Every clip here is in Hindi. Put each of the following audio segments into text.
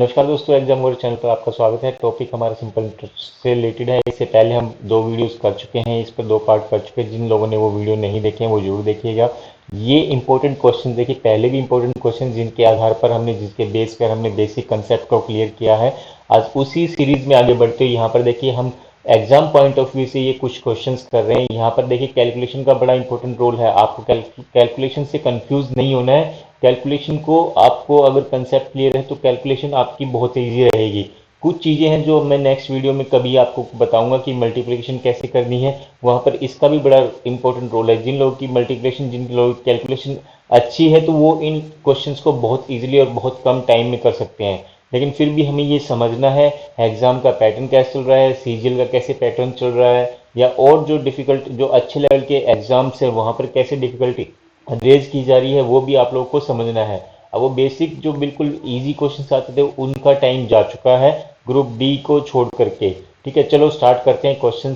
नमस्कार दोस्तों, एग्जाम वॉरियर चैनल पर आपका स्वागत है। टॉपिक हमारा सिंपल इंटरेस्ट से रिलेटेड है। इससे पहले हम दो वीडियोस कर चुके हैं, इस पर दो पार्ट कर चुके हैं। जिन लोगों ने वो वीडियो नहीं देखे हैं वो जरूर देखिएगा। ये इंपॉर्टेंट क्वेश्चन देखिए, पहले भी इंपॉर्टेंट क्वेश्चन जिनके आधार पर हमने जिसके बेस पर हमने बेसिक कंसेप्ट को क्लियर किया है। आज उसी सीरीज में आगे बढ़ते हुए यहाँ पर देखिए हम एग्जाम पॉइंट ऑफ व्यू से ये कुछ क्वेश्चंस कर रहे हैं। यहाँ पर देखिए कैलकुलेशन का बड़ा इंपॉर्टेंट रोल है। आपको कैलकुलेशन से कंफ्यूज नहीं होना है। कैलकुलेशन को आपको अगर कंसेप्ट क्लियर है तो कैलकुलेशन आपकी बहुत इजी रहेगी। कुछ चीज़ें हैं जो मैं नेक्स्ट वीडियो में कभी आपको बताऊंगा कि मल्टीप्लिकेशन कैसे करनी है, वहां पर इसका भी बड़ा इंपॉर्टेंट रोल है। जिन लोगों की मल्टीप्लिकेशन जिन लोगों की कैलकुलेशन अच्छी है तो वो इन क्वेश्चंस को बहुत इजीली और बहुत कम टाइम में कर सकते हैं। लेकिन फिर भी हमें ये समझना है एग्जाम का पैटर्न कैसे चल रहा है, सीजीएल का कैसे पैटर्न चल रहा है, या और जो डिफिकल्ट जो अच्छे लेवल के एग्जाम्स है वहां पर कैसे डिफिकल्टी रेज की जा रही है वो भी आप लोगों को समझना है। अब वो बेसिक जो बिल्कुल इजी क्वेश्चन आते थे उनका टाइम जा चुका है, ग्रुप डी को छोड़ करके। ठीक है, चलो स्टार्ट करते हैं क्वेश्चन।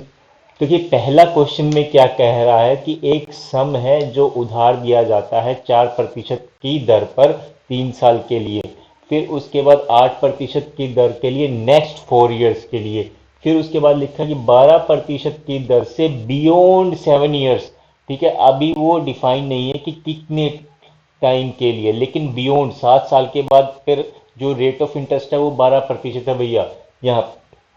तो ये पहला क्वेश्चन में क्या कह रहा है कि एक सम है जो उधार दिया जाता है 4% की दर पर 3 साल के लिए, फिर उसके बाद 8% की दर के लिए नेक्स्ट 4 ईयर्स के लिए, फिर उसके बाद लिखा कि 12% की दर से बियॉन्ड 7 ईयर्स। ठीक है, अभी वो डिफाइन नहीं है कि कितने टाइम के लिए, लेकिन बियॉन्ड 7 साल के बाद फिर जो रेट ऑफ इंटरेस्ट है वो 12% है भैया यहाँ।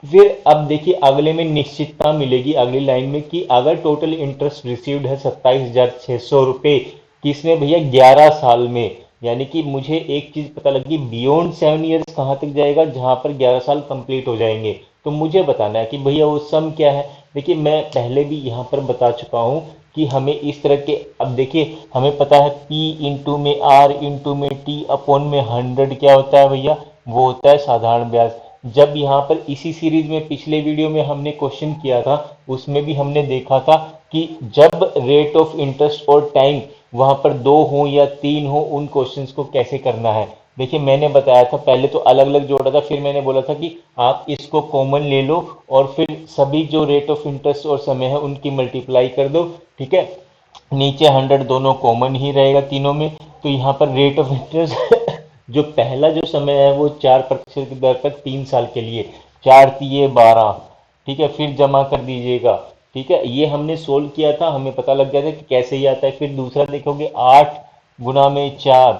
फिर अब देखिए अगले में निश्चितता मिलेगी अगली लाइन में कि अगर टोटल इंटरेस्ट रिसीव्ड है 27,600 रुपये, किसमें भैया 11 साल में। यानी कि मुझे एक चीज पता लगी, बियॉन्ड 7 ईयर्स कहाँ तक जाएगा, जहां पर 11 साल कंप्लीट हो जाएंगे। तो मुझे बताना है कि भैया वो सम क्या है। देखिए मैं पहले भी यहाँ पर बता चुका हूँ कि हमें इस तरह के, अब देखिए हमें पता है P इंटू में R इंटू में T अपॉन में 100 क्या होता है भैया, वो होता है साधारण ब्याज। जब यहाँ पर इसी सीरीज में पिछले वीडियो में हमने क्वेश्चन किया था उसमें भी हमने देखा था कि जब रेट ऑफ इंटरेस्ट और टाइम वहां पर दो हो या तीन हो उन क्वेश्चंस को कैसे करना है। देखिए मैंने बताया था, पहले तो अलग अलग जोड़ा था, फिर मैंने बोला था कि आप इसको कॉमन ले लो और फिर सभी जो रेट ऑफ इंटरेस्ट और समय है उनकी मल्टीप्लाई कर दो। ठीक है, नीचे 100 दोनों कॉमन ही रहेगा तीनों में। तो यहाँ पर रेट ऑफ इंटरेस्ट जो पहला जो समय है वो 4% की दर पर 3 साल के लिए, 4×3=12। ठीक है, फिर जमा कर दीजिएगा। ठीक है, ये हमने सोल्व किया था, हमें पता लग गया था कि कैसे ही आता है। फिर दूसरा देखोगे 8×4।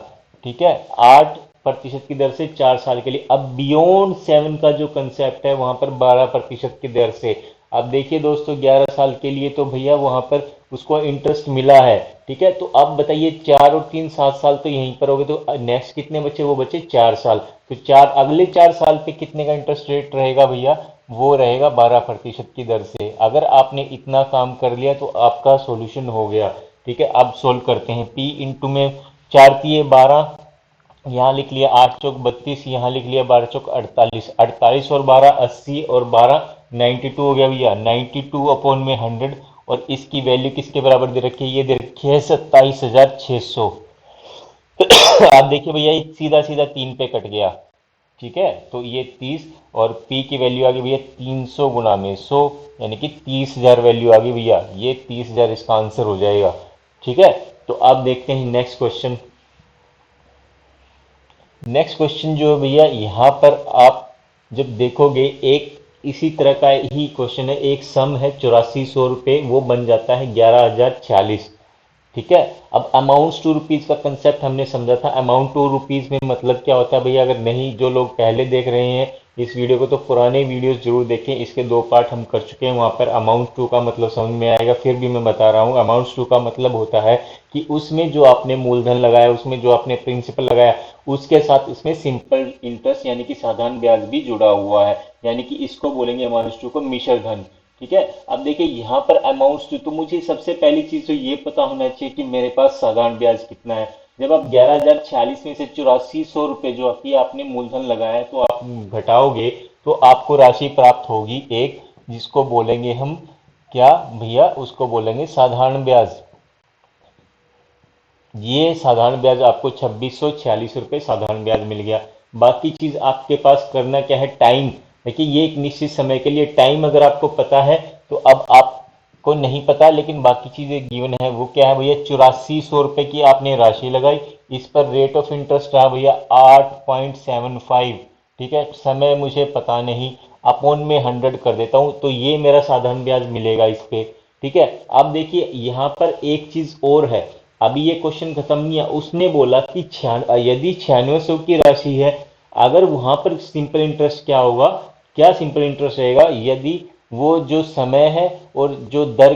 ठीक है, 8% की दर से 4 साल के लिए। अब बियॉन्ड 7 का जो कंसेप्ट है वहां पर 12% की दर से। अब देखिए दोस्तों 11 साल के लिए तो भैया वहां पर उसको इंटरेस्ट मिला है। ठीक है, तो अब बताइए 4 और 3 7 साल तो यहीं पर हो गए, तो नेक्स्ट कितने बचे, वो बचे 4 साल। तो चार अगले 4 साल पे कितने का इंटरेस्ट रेट रहेगा भैया, वो रहेगा 12% की दर से। अगर आपने इतना काम कर लिया तो आपका सॉल्यूशन हो गया। ठीक है, अब सोल्व करते हैं। P इंटू में 4×3=12, यहाँ लिख लिया 8×4=32, यहाँ लिख लिया 12×4=48, 48 और 12 80 और 12 92 हो गया भैया, 92 अपॉन में 100। और इसकी वैल्यू किसके बराबर दे रखी है, ये दे रखी है 27,600। आप देखिए भैया ये सीधा सीधा 3 पे कट गया। ठीक है, तो ये 30 और P की वैल्यू आ गई भैया 300×100, यानी कि 30,000 वैल्यू आ गई भैया। ये 30,000 इसका आंसर हो जाएगा। ठीक है, तो अब देखते हैं नेक्स्ट क्वेश्चन। नेक्स्ट क्वेश्चन जो है भैया यहाँ पर आप जब देखोगे एक इसी तरह का ही क्वेश्चन है। एक सम है 8400 रुपये, वो बन जाता है 11,046। ठीक है, अब अमाउंट्स टू रुपीज का कंसेप्ट हमने समझा था। अमाउंट टू रुपीज में मतलब क्या होता है भैया, अगर नहीं जो लोग पहले देख रहे हैं इस वीडियो को तो पुराने वीडियोस जरूर देखें, इसके दो पार्ट हम कर चुके हैं, वहां पर अमाउंट टू का मतलब समझ में आएगा। फिर भी मैं बता रहा हूँ, अमाउंट टू का मतलब होता है कि उसमें जो आपने मूलधन लगाया, उसमें जो आपने प्रिंसिपल लगाया, उसके साथ इसमें सिंपल इंटरेस्ट यानी कि साधारण ब्याज भी जुड़ा हुआ है। यानी कि इसको बोलेंगे अमाउंट टू को मिश्र धन। ठीक है, अब देखिए यहाँ पर अमाउंट्स तो मुझे सबसे पहली चीज तो ये पता होना चाहिए कि मेरे पास साधारण ब्याज कितना है। जब आप 11,046 में से 8400 रुपये जो कि आपने मूलधन लगाया है तो आप घटाओगे तो आपको राशि प्राप्त होगी एक, जिसको बोलेंगे हम क्या भैया, उसको बोलेंगे साधारण ब्याज। ये साधारण ब्याज आपको 2646 रुपये साधारण ब्याज मिल गया। बाकी चीज आपके पास करना क्या है, टाइम। देखिए ये एक निश्चित समय के लिए टाइम अगर आपको पता है तो अब आपको नहीं पता, लेकिन बाकी चीजें गिवन है। वो क्या है भैया, 8400 रुपये की आपने राशि लगाई, इस पर रेट ऑफ इंटरेस्ट रहा भैया 8.75। ठीक है, समय मुझे पता नहीं, अपॉन में 100 कर देता हूं तो ये मेरा साधारण ब्याज मिलेगा इस पे। ठीक है, अब देखिए यहाँ पर एक चीज और है, अभी ये क्वेश्चन खत्म नहीं है, उसने बोला कि यदि 9600 की राशि है, अगर वहां पर सिंपल इंटरेस्ट क्या होगा, क्या सिंपल इंटरेस्ट रहेगा, यदि वो जो समय है और जो दर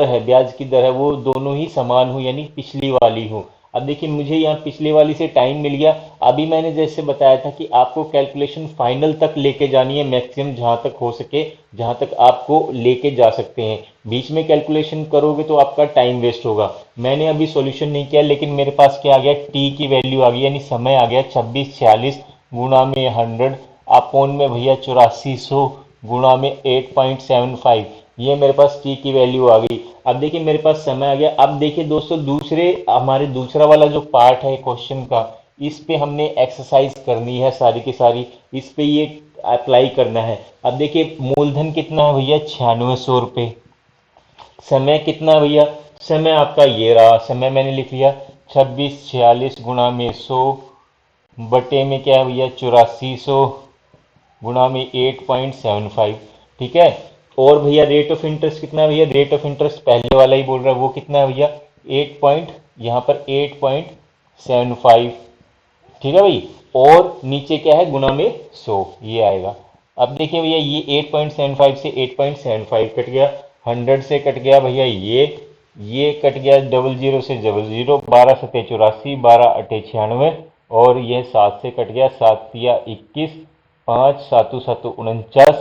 है, ब्याज की दर है, वो दोनों ही समान हो, यानी पिछली वाली हो। अब देखिए मुझे यहाँ पिछले वाली से टाइम मिल गया। अभी मैंने जैसे बताया था कि आपको कैलकुलेशन फाइनल तक लेके जानी है, मैक्सिमम जहां तक हो सके, जहां तक आपको लेके जा सकते हैं। बीच में कैलकुलेशन करोगे तो आपका टाइम वेस्ट होगा। मैंने अभी सॉल्यूशन नहीं किया, लेकिन मेरे पास क्या आ गया, टी की वैल्यू आ गई, यानी समय आ गया 2646 गुणा में 100 अपॉन में भैया 8400 गुणा में 8.75, ये मेरे पास टी की वैल्यू आ गई। अब देखिए मेरे पास समय आ गया। अब देखिए दोस्तों, हमारे दूसरा वाला जो पार्ट है क्वेश्चन का, इस पे हमने एक्सरसाइज करनी है सारी की सारी, इस पे ये अप्लाई करना है। अब देखिए मूलधन कितना है भैया, 9600 रुपये। समय कितना है भैया, समय आपका ये रहा, समय मैंने लिख लिया 2646 गुणा में 100 बटे में क्या है भैया 8400 गुणा में 8.75। ठीक है, और भैया रेट ऑफ इंटरेस्ट कितना है भैया, रेट ऑफ इंटरेस्ट पहले वाला ही बोल रहा है, वो कितना है भैया 8 पॉइंट, यहाँ पर 8.75। ठीक है भाई, और नीचे क्या है, गुणा में 100 ये आएगा। अब देखिए भैया ये 8.75 से 8.75 कट गया, 100 से कट गया भैया ये कट गया, डबल जीरो से डबल जीरो, 12 सते 84, 12 अठे 96, और ये 7 से कट गया, 7 तिया 21, 5 सातु सातु 49,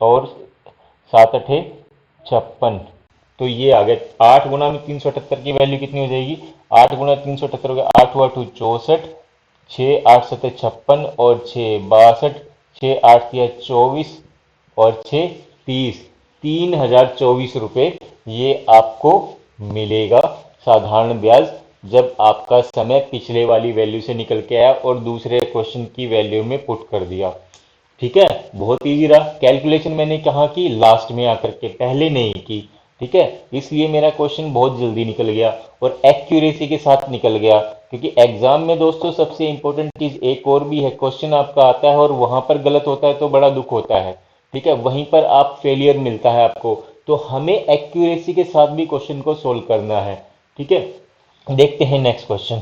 और 7 अठे 56। तो ये आ गया 8 गुना में 378 की वैल्यू कितनी हो जाएगी, 8 गुना 378 हो गया, 8 हुआ 2 64, 6 8 7 56, और 6 62, 6 8 तिया 24, और 6 30, 3024 रुपये ये आपको मिलेगा साधारण ब्याज, जब आपका समय पिछले वाली वैल्यू से निकल के आया और दूसरे क्वेश्चन की वैल्यू में पुट कर दिया। ठीक है, बहुत इजी रहा। कैलकुलेशन मैंने कहा की लास्ट में आकर के, पहले नहीं की। ठीक है, इसलिए मेरा क्वेश्चन बहुत जल्दी निकल गया और एक्यूरेसी के साथ निकल गया, क्योंकि एग्जाम में दोस्तों सबसे इंपॉर्टेंट चीज एक और भी है, क्वेश्चन आपका आता है और वहां पर गलत होता है तो बड़ा दुख होता है। ठीक है, वहीं पर आप फेलियर मिलता है आपको, तो हमें एक्यूरेसी के साथ भी क्वेश्चन को सोल्व करना है। ठीक है, देखते हैं नेक्स्ट क्वेश्चन।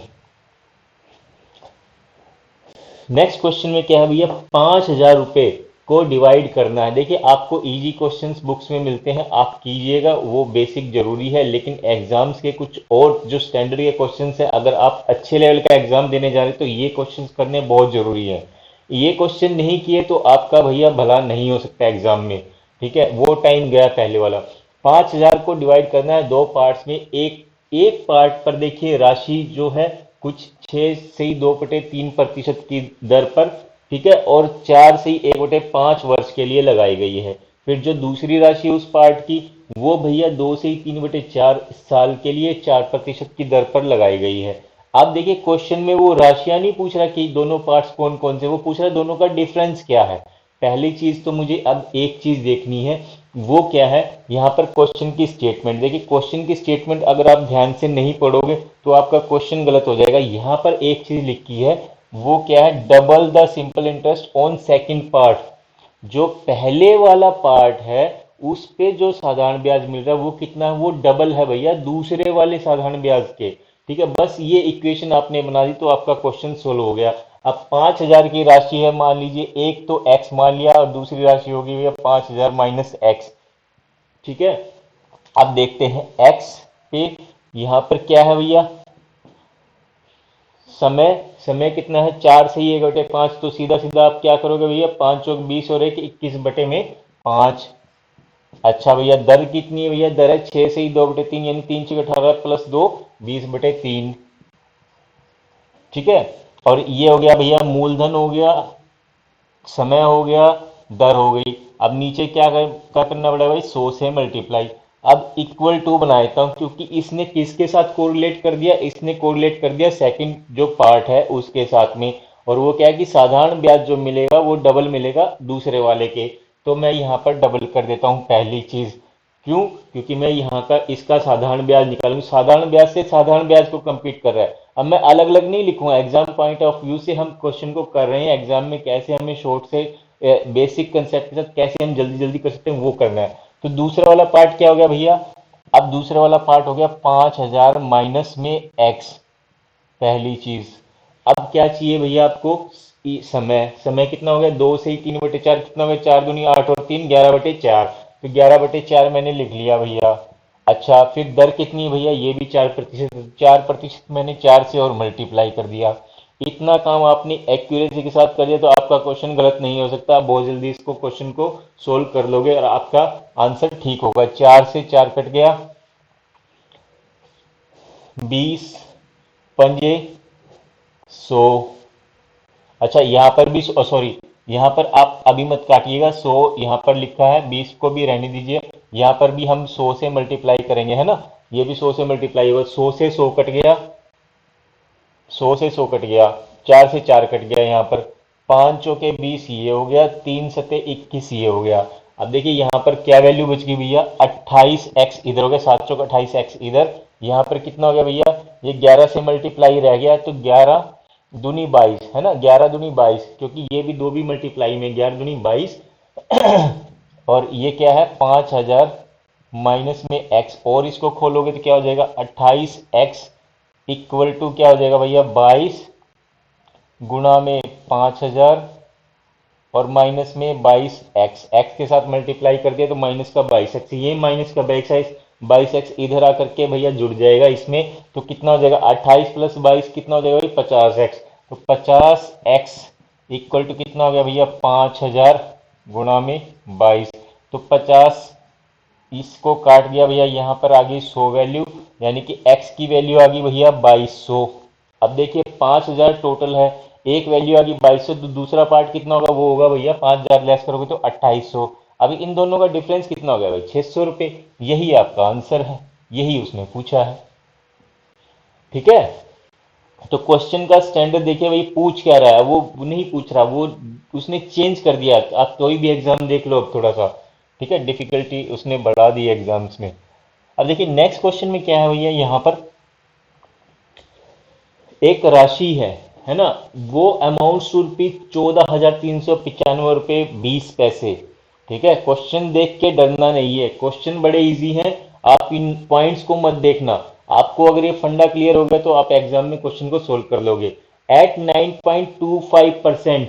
नेक्स्ट क्वेश्चन में क्या है भैया, 5000 रुपये को डिवाइड करना है। देखिए आपको इजी क्वेश्चंस बुक्स में मिलते हैं, आप कीजिएगा, वो बेसिक जरूरी है, लेकिन एग्जाम्स के कुछ और जो स्टैंडर्ड के क्वेश्चंस हैं, अगर आप अच्छे लेवल का एग्जाम देने जा रहे हैं तो ये क्वेश्चंस करने बहुत जरूरी है। ये क्वेश्चन नहीं किए तो आपका भैया भला नहीं हो सकता एग्जाम में। ठीक है, वो टाइम गया पहले वाला। 5000 को डिवाइड करना है दो पार्ट्स में। एक एक पार्ट पर देखिए राशि जो है कुछ 6 से ही 2/3% की दर पर, ठीक है, और 4 से ही 1/5 वर्ष के लिए लगाई गई है। फिर जो दूसरी राशि उस पार्ट की, वो भैया 2 से ही 3/4 साल के लिए 4% की दर पर लगाई गई है। अब देखिए क्वेश्चन में वो राशियां नहीं पूछ रहा कि दोनों पार्ट्स कौन कौन से, वो पूछ रहा है दोनों का डिफरेंस क्या है। पहली चीज तो मुझे अब एक चीज देखनी है, वो क्या है, यहाँ पर क्वेश्चन की स्टेटमेंट। देखिए क्वेश्चन की स्टेटमेंट अगर आप ध्यान से नहीं पढ़ोगे तो आपका क्वेश्चन गलत हो जाएगा। यहाँ पर एक चीज लिखी है, वो क्या है, double the simple interest on second part. जो पहले वाला पार्ट है उस पे जो साधारण ब्याज मिल रहा है वो कितना है, वो डबल है भैया दूसरे वाले साधारण ब्याज के। ठीक है, बस ये इक्वेशन आपने बना दी तो आपका क्वेश्चन सोल्व हो गया। अब 5000 की राशि है, मान लीजिए एक तो x मान लिया और दूसरी राशि होगी भैया 5000 माइनस एक्स। ठीक है, अब देखते हैं x पे, यहां पर क्या है भैया, समय समय कितना है, 4 से ही 1/5, तो सीधा सीधा आप क्या करोगे भैया, 5 चौक 20 और 1 21 बटे में 5। अच्छा भैया दर कितनी है भैया, दर है 6 से ही 2/3, यानी 3 6 18 प्लस 2 20/3। ठीक है, और ये हो गया भैया मूलधन हो गया, समय हो गया, दर हो गई। अब नीचे क्या करना पड़ेगा भाई, 100 से मल्टीप्लाई। अब इक्वल टू बना देता हूं, क्योंकि इसने किसके साथ कोरिलेट कर दिया, इसने कोरिलेट कर दिया सेकंड जो पार्ट है उसके साथ में। और वो क्या है कि साधारण ब्याज जो मिलेगा वो डबल मिलेगा दूसरे वाले के। तो मैं यहाँ पर डबल कर देता हूँ पहली चीज। क्यों, क्योंकि मैं यहाँ का इसका साधारण ब्याज निकालूंगा, साधारण ब्याज से साधारण ब्याज को कंपीट कर रहा है। अब मैं अलग अलग नहीं लिखूंगा, एग्जाम पॉइंट ऑफ व्यू से हम क्वेश्चन को कर रहे हैं, एग्जाम में कैसे हमें शॉर्ट से बेसिक कंसेप्ट के साथ कैसे हम जल्दी जल्दी कर सकते हैं वो करना है। तो दूसरा वाला पार्ट क्या हो गया भैया, अब दूसरा वाला पार्ट हो गया 5000 माइनस में एक्स, पहली चीज। अब क्या चाहिए भैया आपको, समय, समय कितना हो गया, 2 से 3/4 कितना हो गया, 4 दूनी 8 और 3 11/4, तो 11/4 मैंने लिख लिया भैया। अच्छा फिर दर कितनी है भैया, ये भी 4%, 4% मैंने 4 से और मल्टीप्लाई कर दिया। इतना काम आपने एक्यूरेसी के साथ कर दिया तो आपका क्वेश्चन गलत नहीं हो सकता, आप बहुत जल्दी इसको क्वेश्चन को सोल्व कर लोगे और आपका आंसर ठीक होगा। 4 से 4 कट गया, 20 पंजे 100। अच्छा यहाँ पर भी सॉरी, यहाँ पर आप अभी मत काटिएगा, 100 यहाँ पर लिखा है, 20 को भी रहने दीजिए। यहाँ पर भी हम 100 से मल्टीप्लाई करेंगे, है ना, ये भी 100 से मल्टीप्लाई होगा, 100 से 100 कट गया, 100 से 100 कट गया, 4 से 4 कट गया, यहाँ पर 5 चौके 20 ये हो गया, 3 सते 21 ये हो गया। अब देखिए यहाँ पर क्या वैल्यू बच गई भैया, 28x इधर हो गया, 7 चौक 28x इधर, यहाँ पर कितना हो गया भैया, ये 11 से मल्टीप्लाई रह गया, तो 11 दूनी 22 है ना, 11 दूनी 22, क्योंकि ये भी दो भी मल्टीप्लाई में, 11 दूनी 22 और ये क्या है 5000 माइनस में x, और इसको खोलोगे तो क्या हो जाएगा 28x इक्वल टू क्या हो जाएगा भैया 22 गुणा में 5000 और माइनस में 22x, x के साथ मल्टीप्लाई कर दिया तो माइनस का 22x, ये माइनस का 22x इधर आकर के भैया जुड़ जाएगा इसमें, तो कितना हो जाएगा 28 प्लस 22 कितना हो जाएगा भाई 50x, तो 50x इक्वल टू कितना हो गया भैया 5000 गुणा में 22, तो 50, इसको काट दिया भैया, यहाँ पर आ गई 100 वैल्यू, यानी कि x की वैल्यू आ गई भैया 2200। अब देखिए 5000 टोटल है, एक वैल्यू आ गई 2200, तो दूसरा पार्ट कितना होगा, वो होगा भैया 5000 लेस करोगे तो 2800। अभी इन दोनों का डिफरेंस कितना हो गया भाई 600 रुपये, यही आपका आंसर है, यही उसने पूछा है। ठीक है, तो क्वेश्चन का स्टैंडर्ड देखिए भाई, पूछ क्या रहा है, वो नहीं पूछ रहा, वो उसने चेंज कर दिया। आप कोई भी एग्जाम देख लो अब थोड़ा सा, ठीक है, डिफिकल्टी उसने बढ़ा दी एग्जाम्स में। अब देखिए नेक्स्ट क्वेश्चन में क्या है भैया, यहाँ पर एक राशि है ना, वो अमाउंट टू रुपी 14,395 रुपये 20 पैसे। ठीक है, क्वेश्चन देख के डरना नहीं है, क्वेश्चन बड़े इजी हैं, आप इन पॉइंट्स को मत देखना, आपको अगर ये फंडा क्लियर हो गया तो आप एग्जाम में क्वेश्चन को सोल्व कर लोगे। एट 9.25%,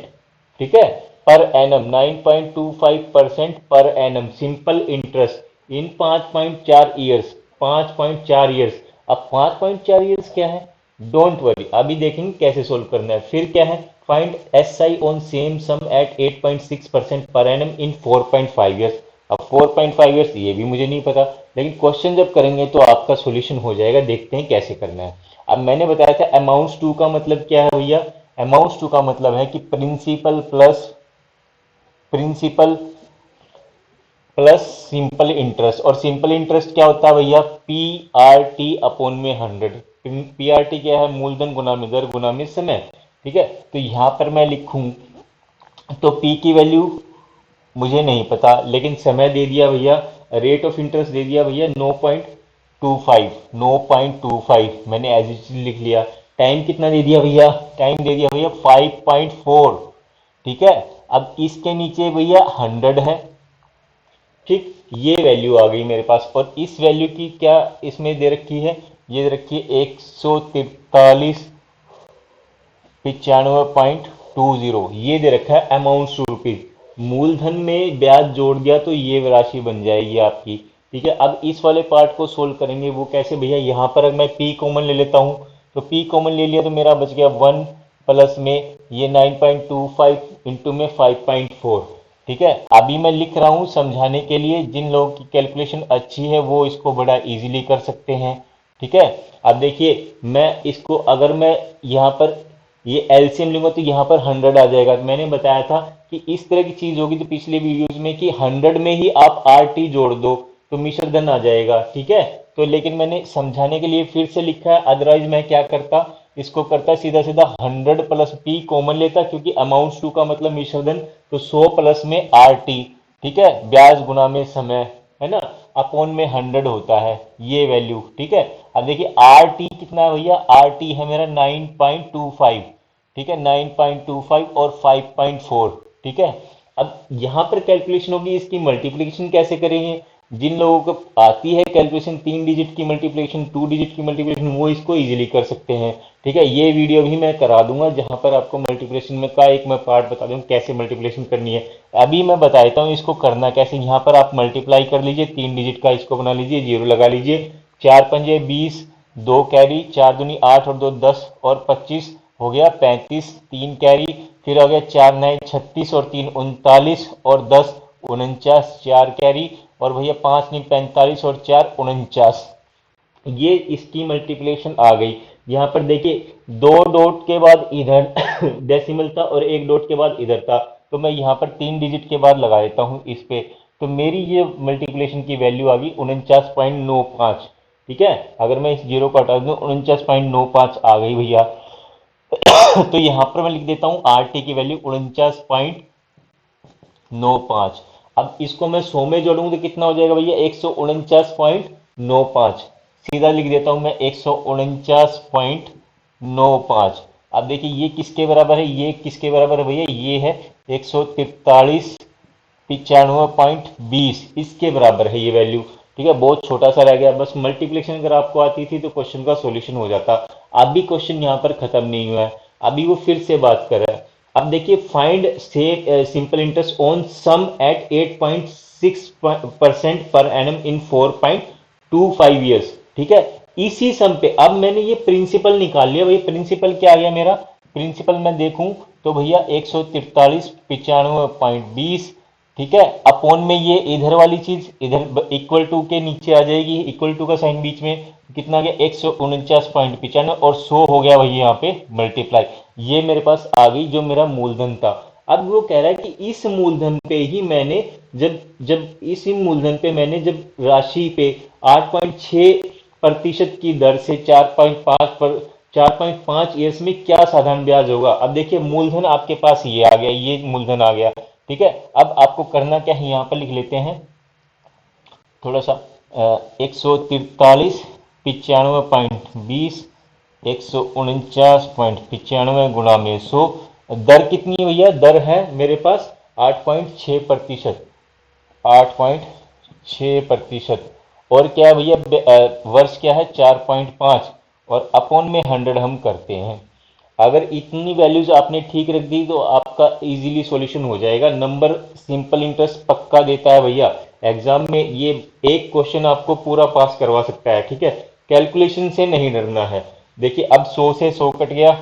ठीक है, per annum, 9.25% per annum simple interest in 5.4 years, 5.4 years. अब 5.4 ईयर्स क्या है, डोंट वरी, अभी देखेंगे कैसे सोल्व करना है। फिर क्या है, find S I on same sum at 8.6% per annum in 4.5 years. अब 4.5 ईयर्स ये भी मुझे नहीं पता, लेकिन क्वेश्चन जब करेंगे तो आपका सोल्यूशन हो जाएगा, देखते हैं कैसे करना है। अब मैंने बताया था अमाउंट्स टू का मतलब क्या है भैया, अमाउंट्स टू का मतलब है कि प्रिंसिपल प्लस सिंपल इंटरेस्ट, और सिंपल इंटरेस्ट क्या होता है भैया, पी आर टी अपॉन में 100। पी आर टी क्या है, मूलधन गुना में दर गुना में समय। ठीक है, तो यहां पर मैं लिखूं तो पी की वैल्यू मुझे नहीं पता, लेकिन समय दे दिया भैया, रेट ऑफ इंटरेस्ट दे दिया भैया 9.25, 9.25 मैंने एज इट लिख लिया। टाइम कितना दे दिया भैया, टाइम दे दिया भैया 5.4। ठीक है, अब इसके नीचे भैया 100 है, ठीक, ये वैल्यू आ गई मेरे पास, और इस वैल्यू की क्या इसमें दे रखी है, ये दे रखी है 143.95, ये दे रखा है अमाउंट टू रुपीज। मूलधन में ब्याज जोड़ दिया तो ये राशि बन जाएगी आपकी। ठीक है, अब इस वाले पार्ट को सोल्व करेंगे, वो कैसे भैया, यहां पर अगर मैं पी कॉमन ले लेता हूं, तो पी कॉमन ले लिया तो मेरा बच गया 1 प्लस में ये 9.25 इंटू में 5.4। ठीक है, अभी मैं लिख रहा हूं समझाने के लिए, जिन लोगों की कैलकुलेशन अच्छी है वो इसको बड़ा इजीली कर सकते हैं। ठीक है, अब देखिए मैं इसको अगर मैं यहाँ पर ये एलसीएम लूंगा तो यहाँ पर 100 आ जाएगा। मैंने बताया था कि इस तरह की चीज होगी तो पिछले वीडियोज में कि 100 में ही आप आर टी जोड़ दो तो मिश्रधन आ जाएगा। ठीक है, तो लेकिन मैंने समझाने के लिए फिर से लिखा है, अदरवाइज मैं क्या करता, इसको करता सीधा सीधा 100 प्लस पी कॉमन लेता, क्योंकि अमाउंट टू का मतलब मिश्रधन, तो 100 प्लस में आर टी, ठीक है, ब्याज गुना में समय, है ना, अपॉन में 100 होता है ये वैल्यू। ठीक है, अब देखिए आर टी कितना है भैया, आर टी है मेरा 9.25, ठीक है 9.25 और 5.4, ठीक है। अब यहां पर कैलकुलेशन होगी, इसकी मल्टीप्लिकेशन कैसे करेंगे। जिन लोगों को आती है कैलकुलेशन 3 डिजिट की मल्टीप्लिकेशन, 2 डिजिट की मल्टीप्लिकेशन, वो इसको इजीली कर सकते हैं, ठीक है। ये वीडियो भी मैं करा दूंगा जहां पर आपको मल्टीप्लिकेशन में का एक मैं पार्ट बता दूंगा कैसे मल्टीप्लिकेशन करनी है। अभी मैं बता देता हूँ इसको करना कैसे। यहाँ पर आप मल्टीप्लाई कर लीजिए, 3 डिजिट का इसको बना लीजिए, जीरो लगा लीजिए, 4 पंजे 20, 2 कैरी, 4 दूनी 8 और 2 10 और 25 हो गया 35, 3 कैरी, फिर हो गया 4 9 36 और 3 39 और 10 49, 4 कैरी, और भैया 5 9 45 और 4 49। ये इसकी मल्टीप्लिकेशन आ गई। यहाँ पर देखिए 2 डॉट के बाद इधर डेसिमल था और 1 डॉट के बाद इधर था, तो मैं यहाँ पर 3 डिजिट के बाद लगा देता हूँ इस पे, तो मेरी ये मल्टीप्लिकेशन की वैल्यू आ गई 49.95, ठीक है। अगर मैं इस जीरो को हटा दूँ 49.95 आ गई भैया। तो यहाँ पर मैं लिख देता हूँ आर टी की वैल्यू 49.95। अब इसको मैं 100 में जोड़ूंगा तो कितना हो जाएगा भैया, 149.95। सीधा लिख देता हूं मैं 149.95। अब देखिए ये किसके बराबर है, ये किसके बराबर है भैया, ये है 143.95, इसके बराबर है ये वैल्यू, ठीक है। बहुत छोटा सा रह गया, बस मल्टीप्लिकेशन अगर आपको आती थी तो क्वेश्चन का सॉल्यूशन हो जाता। अभी क्वेश्चन यहाँ पर खत्म नहीं हुआ है, अभी वो फिर से बात कर रहा है। अब देखिए फाइंड से simple interest on sum at 8.6% per annum in 4.25 years, ठीक है। इसी सम पे अब मैंने ये प्रिंसिपल निकाल लिया, भैया प्रिंसिपल क्या आ गया मेरा, प्रिंसिपल मैं देखूं तो भैया 143.95.20, ठीक है। अपॉन में ये इधर वाली चीज इधर इक्वल टू के नीचे आ जाएगी, इक्वल टू का साइन बीच में, कितना आ गया 149.95 और 100 हो गया भैया यहाँ पे मल्टीप्लाई। ये मेरे पास आ गई जो मेरा मूलधन था। अब वो कह रहा है कि इस मूलधन पे ही मैंने जब जब इसी मूलधन पे मैंने जब राशि पे 8.6% की दर से 4.5 पर 4.5 ईयर्स में क्या साधारण ब्याज होगा। अब देखिए मूलधन आपके पास ये आ गया, ये मूलधन आ गया, ठीक है। अब आपको करना क्या है, यहाँ पर लिख लेते हैं थोड़ा सा, 143.95.20, 149.95 गुणा में 100, दर कितनी है भैया, दर है मेरे पास 8.6%, 8.6%, और क्या है भैया वर्ष क्या है 4.5, और अपॉन में 100 हम करते हैं। अगर इतनी वैल्यूज आपने ठीक रख दी तो आपका इजीली सॉल्यूशन हो जाएगा। नंबर सिंपल इंटरेस्ट पक्का देता है भैया एग्जाम में, ये एक क्वेश्चन आपको पूरा पास करवा सकता है, ठीक है। कैलकुलेशन से नहीं डरना है। देखिए अब 100 से 100 कट गया,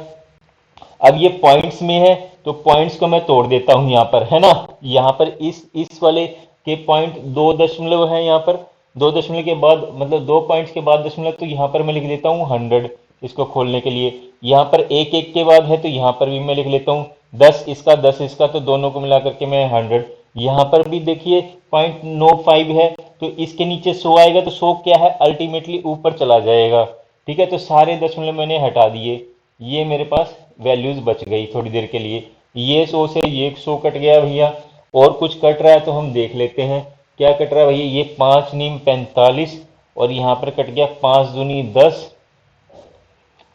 अब ये पॉइंट्स में है तो पॉइंट्स को मैं तोड़ देता हूं यहाँ पर, है ना। यहाँ पर इस वाले के पॉइंट 2 दशमलव है, यहाँ पर 2 दशमलव के बाद मतलब 2 पॉइंट्स के बाद दशमलव, तो यहाँ पर मैं लिख देता हूँ 100 इसको खोलने के लिए। यहाँ पर एक एक के बाद है तो यहाँ पर भी मैं लिख लेता हूँ 10 इसका 10 इसका, तो दोनों को मिला करके मैं 100। यहाँ पर भी देखिए 0.95 है तो इसके नीचे 100 आएगा, तो 100 क्या है अल्टीमेटली ऊपर चला जाएगा, ठीक है। तो सारे दशमलव मैंने हटा दिए, ये मेरे पास वैल्यूज बच गई थोड़ी देर के लिए। ये 100 से ये 100 कट गया भैया, और कुछ कट रहा है तो हम देख लेते हैं क्या कट रहा है भैया। ये 5 नीम 45, और यहाँ पर कट गया 5 दूनी 10,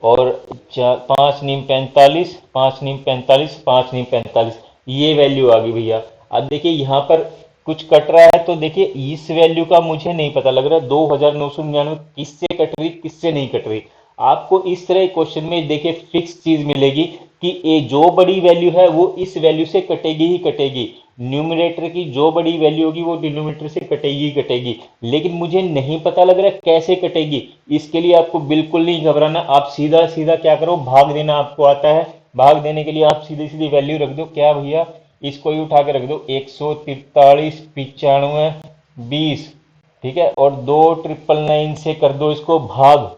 और 5 नीम 45, 5 नीम 45, 5 नीम 45, ये वैल्यू आ गई भैया। अब देखिए यहाँ पर कुछ कट रहा है तो देखिए इस वैल्यू का मुझे नहीं पता लग रहा 2999 किससे कट रही किससे नहीं कट रही। आपको इस तरह क्वेश्चन में देखिए फिक्स चीज मिलेगी कि ये जो बड़ी वैल्यू है वो इस वैल्यू से कटेगी ही कटेगी, न्यूमरेटर की जो बड़ी वैल्यू होगी वो डिनोमिनेटर से कटेगी ही कटेगी। लेकिन मुझे नहीं पता लग रहा कैसे कटेगी, इसके लिए आपको बिल्कुल नहीं घबराना। आप सीधा सीधा क्या करो, भाग देना आपको आता है, भाग देने के लिए आप सीधी सीधी वैल्यू रख दो, क्या भैया इसको ही उठा के रख दो 143.95.20, ठीक है, और 2,999 से कर दो इसको भाग,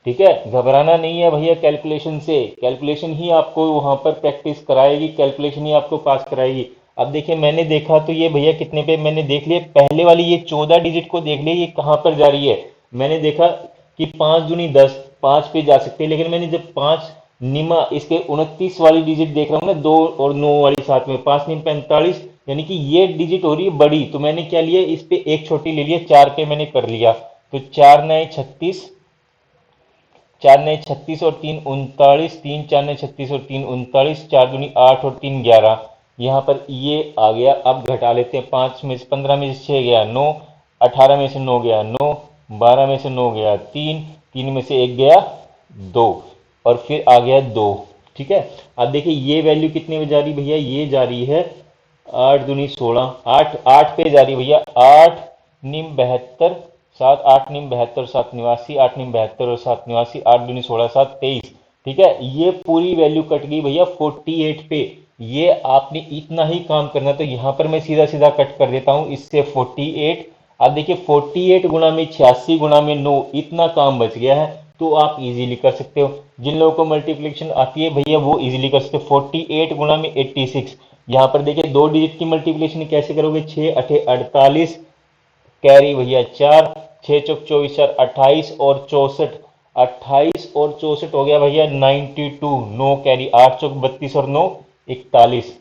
ठीक है। घबराना नहीं है भैया कैलकुलेशन से, कैलकुलेशन ही आपको वहां पर प्रैक्टिस कराएगी, कैलकुलेशन ही आपको पास कराएगी। अब देखिए मैंने देखा तो ये भैया कितने पे मैंने देख लिया, पहले वाली ये 14 डिजिट को देख लिया ये कहां पर जा रही है। मैंने देखा कि 5 दूनी 10, 5 पे जा सकते हैं, लेकिन मैंने जब 5 निमा इसके 29 वाली डिजिट देख रहा हूँ ना, 2 और 9 वाली साथ में 5 निम 45, यानी कि ये डिजिट हो रही है बड़ी, तो मैंने क्या लिया इस पे एक छोटी ले लिया, 4 पे मैंने कर लिया, तो 4 9 36, 4 ने 36 और 3 39, 3 4 ने 36 और 3 39, 4 दूनी 8 और 3 11। यहाँ पर ये आ गया। अब घटा लेते हैं, 5 में से 15 में से 6 गया 9, 18 में से 9 गया 9, 12 में से 9 गया 3, 3 में से 1 गया 2, और फिर आ गया 2। ठीक है, अब देखिए ये वैल्यू कितने में जा रही भैया, ये जा रही है 8 दूनी 16, 8 8 पे जा रही भैया, 8 निम 72, 7 8 निम 72 7 89, 8 निम 72 और 7 89, 8 दूनी 16 7 23। ठीक है, ये पूरी वैल्यू कट गई भैया 48 पे। ये आपने इतना ही काम करना, तो यहां पर मैं सीधा सीधा कट कर देता हूं इससे 48। अब देखिए 48 गुना में 86 गुना में 9, इतना काम बच गया है, तो आप इजीली कर सकते हो। जिन लोगों को मल्टीप्लिकेशन आती है भैया वो इजीली कर सकते हो। 48 गुना में 86, यहाँ पर देखिए 2 डिजिट की मल्टीप्लिकेशन कैसे करोगे, 6 अठे 48, कैरी भैया 4, 6 चौक 24 4 28 और 64, 28 और 64 हो गया भैया 92, 9 कैरी 8 चौक 32 और 9 41।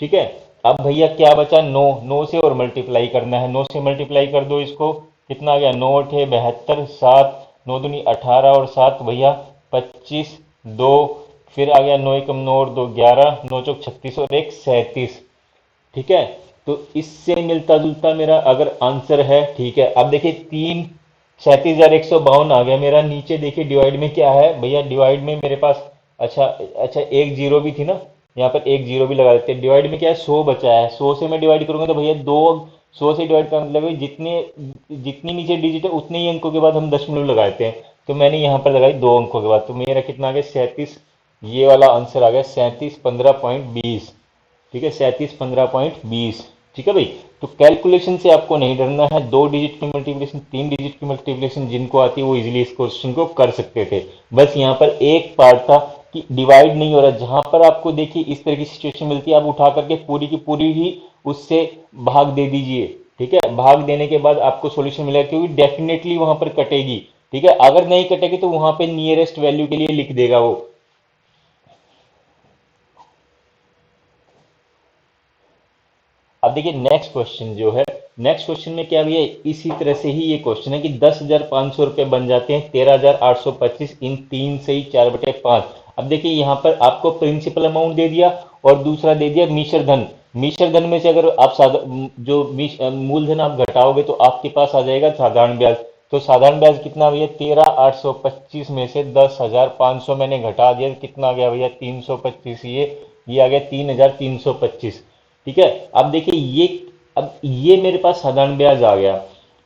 ठीक है, अब भैया क्या बचा, 9, 9 से और मल्टीप्लाई करना है, 9 से मल्टीप्लाई कर दो इसको, कितना आ गया 9 अठे 72, 7 9 दूनी 18 और 7 भैया 25, 2 फिर आ गया 9 एकम 9 और 2 11, 9 चौक 36 और 1 37। ठीक है, तो इससे मिलता जुलता मेरा अगर आंसर है, ठीक है। अब देखिए 37,152 आ गया मेरा। नीचे देखिए डिवाइड में क्या है भैया, डिवाइड में मेरे पास, अच्छा अच्छा एक जीरो भी थी ना, यहाँ पर एक जीरो भी लगा देते हैं। डिवाइड में क्या है, 100 बचा है, 100 से मैं डिवाइड करूंगा तो भैया 2, 100 से डिवाइड का मतलब है जितने जितनी नीचे डिजिट है उतने ही अंकों के बाद हम दशमलव लगाते हैं, तो मैंने यहाँ पर लगाई 2 अंकों के बाद, तो मेरा कितना आ गया 37। ये वाला आंसर आ गया 37,15.20। ठीक है, 37,15.20। ठीक है भाई, तो कैलकुलेशन से आपको नहीं डरना है। 2 डिजिट की मल्टीप्लिकेशन, 3 डिजिट की मल्टीप्लिकेशन जिनको आती है वो इजीली इस क्वेश्चन को कर सकते थे। बस यहाँ पर एक पार्ट था कि डिवाइड नहीं हो रहा, जहां पर आपको देखिए इस तरह की सिचुएशन मिलती है, आप उठा करके पूरी की पूरी ही उससे भाग दे दीजिए। ठीक है, भाग देने के बाद आपको सॉल्यूशन मिलेगा, क्योंकि डेफिनेटली वहां पर कटेगी। ठीक है, अगर नहीं कटेगी तो वहां पे नियरेस्ट वैल्यू के लिए लिख देगा वो। अब देखिए नेक्स्ट क्वेश्चन जो है, नेक्स्ट क्वेश्चन में क्या भी है, इसी तरह से ही ये क्वेश्चन है कि 10,500 रुपए बन जाते हैं 13,825 इन 3 से ही 4/5। अब देखिए यहाँ पर आपको प्रिंसिपल अमाउंट दे दिया और दूसरा दे दिया मिश्र धन। मिश्र धन में से अगर आप जो मूलधन आप घटाओगे तो आपके पास आ जाएगा साधारण ब्याज। तो साधारण ब्याज कितना भैया, 13,825 में से 10,500 मैंने घटा दिया, कितना आ गया भैया 325। ये आ गया 3,325। ठीक है, अब देखिए ये, अब ये मेरे पास साधारण ब्याज आ गया।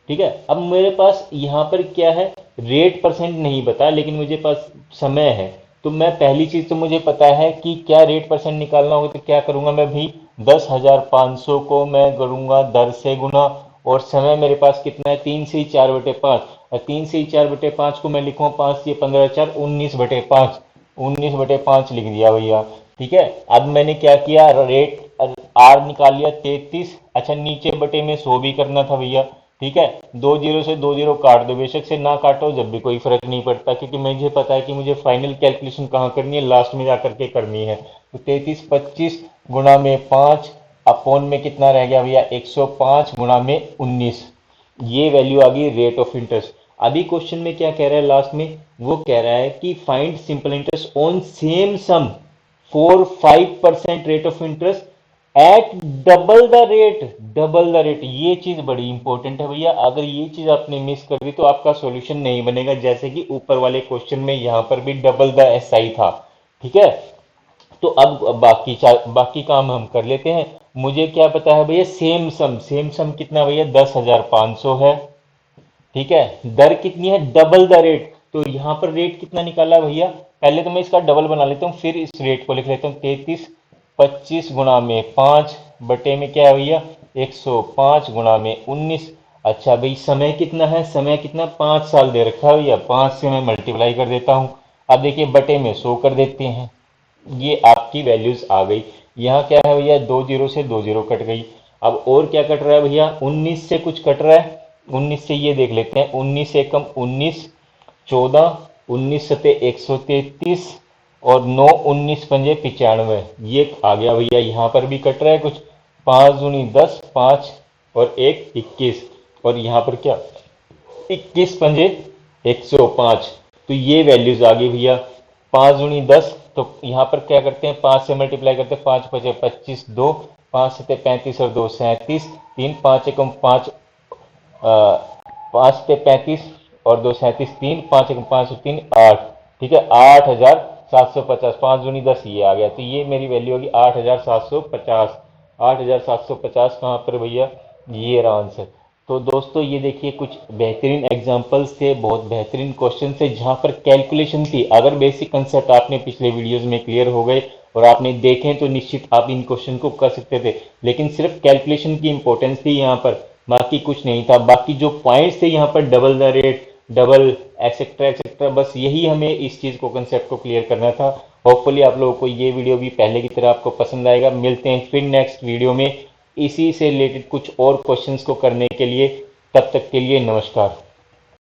ठीक है, अब मेरे पास यहाँ पर क्या है, रेट परसेंट नहीं बता, लेकिन मुझे पास समय है। तो मैं पहली चीज तो मुझे पता है कि क्या रेट परसेंट निकालना होगा, तो क्या करूंगा मैं भी, 10,500 को मैं करूंगा दर से गुना, और समय मेरे पास कितना है 3 से 4/5, और 3 से 4/5 को मैं लिखूंगा 5 से 15 4 19/5, 19/5 लिख दिया भैया। ठीक है, अब मैंने क्या किया, रेट आर निकाल लिया 33। अच्छा नीचे बटे में 100 भी करना था भैया। ठीक है, 2 जीरो से 2 जीरो काट दो, बेशक से ना काटो, जब भी कोई फर्क नहीं पड़ता, क्योंकि मुझे पता है कि मुझे फाइनल कैलकुलेशन कहाँ करनी है, लास्ट में जाकर के करनी है। तो 33 25 गुणा में 5 अपॉन में कितना रह गया भैया, 105 गुणा में 19। ये वैल्यू आ गई रेट ऑफ इंटरेस्ट। अभी क्वेश्चन में क्या कह रहा है लास्ट में, वो कह रहा है कि find simple interest on same sum for 5% rate of interest at double the rate. Double the rate, ये चीज बड़ी इंपॉर्टेंट है भैया, अगर ये चीज आपने मिस कर दी तो आपका सॉल्यूशन नहीं बनेगा, जैसे कि ऊपर वाले क्वेश्चन में यहां पर भी डबल द एसआई था। ठीक है, तो अब बाकी काम हम कर लेते हैं। मुझे क्या पता है भैया, सेम सम, सेम सम कितना भैया, 10,500 है। ठीक है, दर कितनी है, डबल द रेट। तो यहां पर रेट कितना निकाला भैया, पहले तो मैं इसका डबल बना लेता हूं, फिर इस रेट को लिख लेता हूं, 33 25 गुणा में 5 बटे में क्या है भैया, 105 गुणा में 19। अच्छा भाई समय कितना है, समय कितना, 5 साल दे रखा है भैया, 5 से मैं मल्टीप्लाई कर देता हूं। अब देखिए बटे में 100 कर देते हैं, ये आपकी वैल्यूज आ गई। यहाँ क्या है भैया, 2 जीरो से 2 जीरो कट गई। अब और क्या कट रहा है भैया, 19 से कुछ कट रहा है, 19 से ये देख लेते हैं, 19 एकम 19, 14, 19 सते 133 और 9 19 पंजे 95, ये आ गया भैया। यहाँ पर भी कट रहा है कुछ, 5 दूनी 10, 5 और 1 21, और यहाँ पर क्या, 21 पंजे 105। तो ये वैल्यूज आ गई भैया। 5 दूनी 10, तो यहाँ पर क्या करते हैं, 5 से मल्टीप्लाई करते हैं, 5 पचे 25, 2 5 सते 35 और 2 37, 3 5 एकम 5, 5 से 35 और 2 37, 3 5 एकम 5 और 3 8, ठीक है 8750, 5 दूनी 10 ये आ गया, तो ये मेरी वैल्यू होगी 8750। 8750 कहाँ पर भैया, ये रहा आंसर। तो दोस्तों ये देखिए कुछ बेहतरीन एग्जांपल्स थे, बहुत बेहतरीन क्वेश्चन थे जहां पर कैलकुलेशन थी। अगर बेसिक कंसेप्ट आपने पिछले वीडियोस में क्लियर हो गए और आपने देखें तो निश्चित आप इन क्वेश्चन को कर सकते थे, लेकिन सिर्फ कैलकुलेशन की इंपॉर्टेंस थी यहाँ पर, बाकी कुछ नहीं था। बाकी जो पॉइंट्स थे यहाँ पर double the rate, double etcetera etcetera, बस यही हमें इस चीज को कंसेप्ट को क्लियर करना था। होपफुली आप लोगों को ये वीडियो भी पहले की तरह आपको पसंद आएगा। मिलते हैं फिर नेक्स्ट वीडियो में इसी से रिलेटेड कुछ और क्वेश्चंस को करने के लिए। तब तक के लिए नमस्कार।